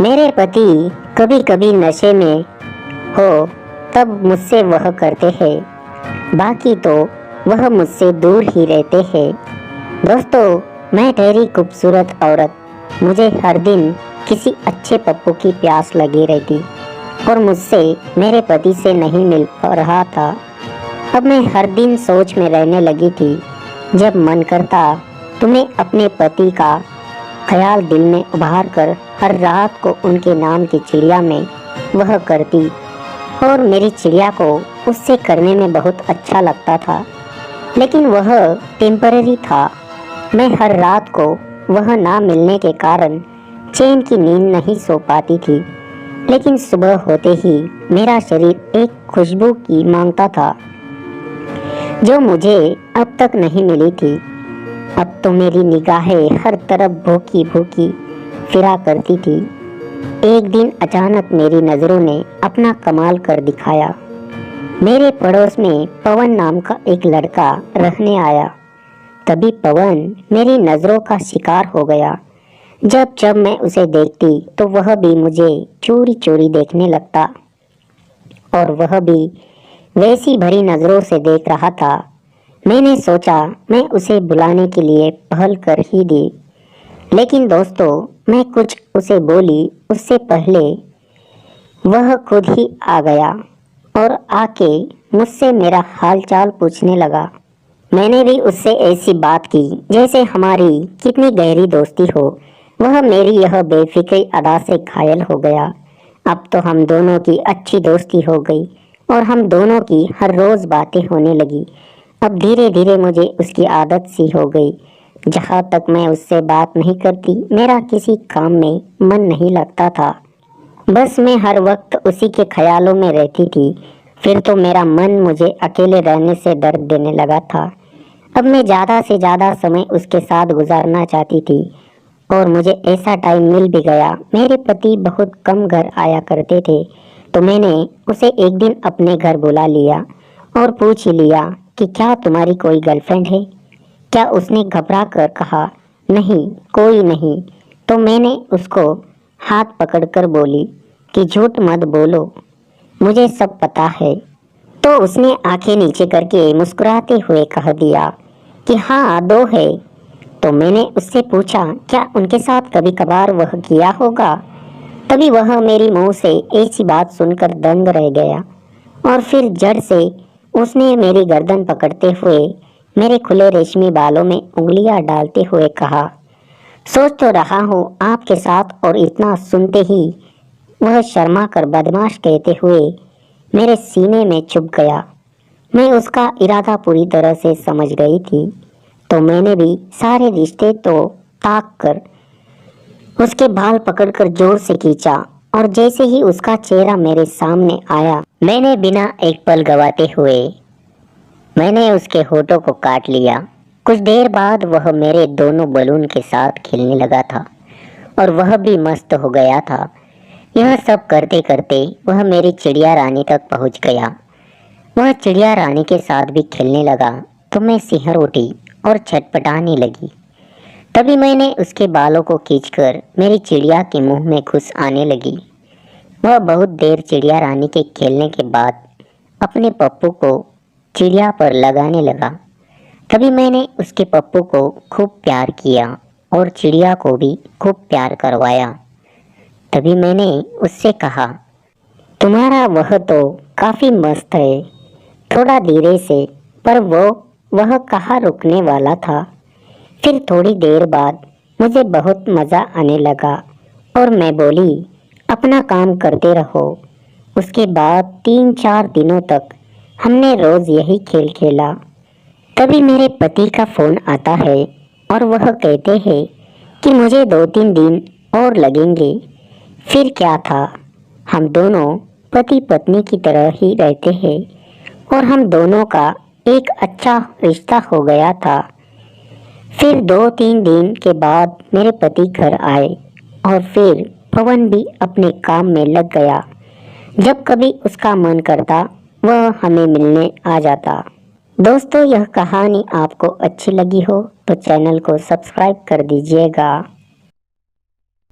मेरे पति कभी कभी नशे में हो तब मुझसे वह करते हैं, बाकी तो वह मुझसे दूर ही रहते हैं। दोस्तों, मैं ठहरी खूबसूरत औरत, मुझे हर दिन किसी अच्छे पप्पू की प्यास लगी रहती और मुझसे मेरे पति से नहीं मिल रहा था। अब मैं हर दिन सोच में रहने लगी थी। जब मन करता तुम्हें अपने पति का ख्याल दिल में उभार कर हर रात को उनके नाम की चिड़िया में वह करती और मेरी चिड़िया को उससे करने में बहुत अच्छा लगता था, लेकिन वह टेम्पररी था। मैं हर रात को वह ना मिलने के कारण चैन की नींद नहीं सो पाती थी, लेकिन सुबह होते ही मेरा शरीर एक खुशबू की मांगता था जो मुझे अब तक नहीं मिली थी। अब तो मेरी निगाहें हर तरफ भूखी भूखी फिरा करती थी। एक दिन अचानक मेरी नज़रों ने अपना कमाल कर दिखाया। मेरे पड़ोस में पवन नाम का एक लड़का रहने आया। तभी पवन मेरी नज़रों का शिकार हो गया। जब जब मैं उसे देखती तो वह भी मुझे चोरी चोरी देखने लगता और वह भी वैसी भरी नज़रों से देख रहा था। मैंने सोचा मैं उसे बुलाने के लिए पहल कर ही दी, लेकिन दोस्तों, मैं कुछ उसे बोली उससे पहले वह खुद ही आ गया और आके मुझसे मेरा हालचाल पूछने लगा। मैंने भी उससे ऐसी बात की जैसे हमारी कितनी गहरी दोस्ती हो। वह मेरी यह बेफिक्री अदा से घायल हो गया। अब तो हम दोनों की अच्छी दोस्ती हो गई और हम दोनों की हर रोज़ बातें होने लगी। अब धीरे धीरे मुझे उसकी आदत सी हो गई। जहाँ तक मैं उससे बात नहीं करती, मेरा किसी काम में मन नहीं लगता था। बस मैं हर वक्त उसी के ख्यालों में रहती थी। फिर तो मेरा मन मुझे अकेले रहने से दर्द देने लगा था। अब मैं ज़्यादा से ज़्यादा समय उसके साथ गुजारना चाहती थी और मुझे ऐसा टाइम मिल भी गया। मेरे पति बहुत कम घर आया करते थे, तो मैंने उसे एक दिन अपने घर बुला लिया और पूछ ही लिया कि क्या तुम्हारी कोई गर्लफ्रेंड है? क्या उसने घबरा कर कहा, नहीं, कोई नहीं। तो मैंने उसको हाथ पकड़कर बोली कि झूठ मत बोलो, मुझे सब पता है। तो उसने आंखें नीचे करके मुस्कुराते हुए कह दिया कि हाँ, 2 है। तो मैंने उससे पूछा, क्या उनके साथ कभी कभार वह किया होगा? तभी वह मेरी मुंह से ऐसी बात सुनकर दंग रह गया और फिर जड़ से उसने मेरी गर्दन पकड़ते हुए मेरे खुले रेशमी बालों में उंगलियां डालते हुए कहा, सोच तो रहा हूँ आपके साथ। और इतना सुनते ही वह शर्मा कर बदमाश कहते हुए मेरे सीने में चुभ गया। मैं उसका इरादा पूरी तरह से समझ गई थी, तो मैंने भी सारे रिश्ते तो ताक कर उसके बाल पकड़कर जोर से खींचा और जैसे ही उसका चेहरा मेरे सामने आया, मैंने बिना एक पल गवाते हुए मैंने उसके होठों को काट लिया। कुछ देर बाद वह मेरे दोनों बलून के साथ खेलने लगा था और वह भी मस्त हो गया था। यह सब करते करते वह मेरी चिड़िया रानी तक पहुंच गया। वह चिड़िया रानी के साथ भी खेलने लगा तो मैं सिहर उठी और छटपटाने लगी। तभी मैंने उसके बालों को खींचकर मेरी चिड़िया के मुंह में घुस आने लगी। वह बहुत देर चिड़िया रानी के खेलने के बाद अपने पप्पू को चिड़िया पर लगाने लगा। तभी मैंने उसके पप्पू को खूब प्यार किया और चिड़िया को भी खूब प्यार करवाया। तभी मैंने उससे कहा, तुम्हारा वह तो काफ़ी मस्त है, थोड़ा धीरे से, पर वह कहाँ रुकने वाला था। फिर थोड़ी देर बाद मुझे बहुत मज़ा आने लगा और मैं बोली, अपना काम करते रहो। उसके बाद 3-4 दिनों तक हमने रोज़ यही खेल खेला। तभी मेरे पति का फ़ोन आता है और वह कहते हैं कि मुझे 2-3 दिन और लगेंगे। फिर क्या था, हम दोनों पति पत्नी की तरह ही रहते हैं और हम दोनों का एक अच्छा रिश्ता हो गया था। फिर 2-3 दिन के बाद मेरे पति घर आए और फिर पवन भी अपने काम में लग गया। जब कभी उसका मन करता वह हमें मिलने आ जाता। दोस्तों, यह कहानी आपको अच्छी लगी हो तो चैनल को सब्सक्राइब कर दीजिएगा।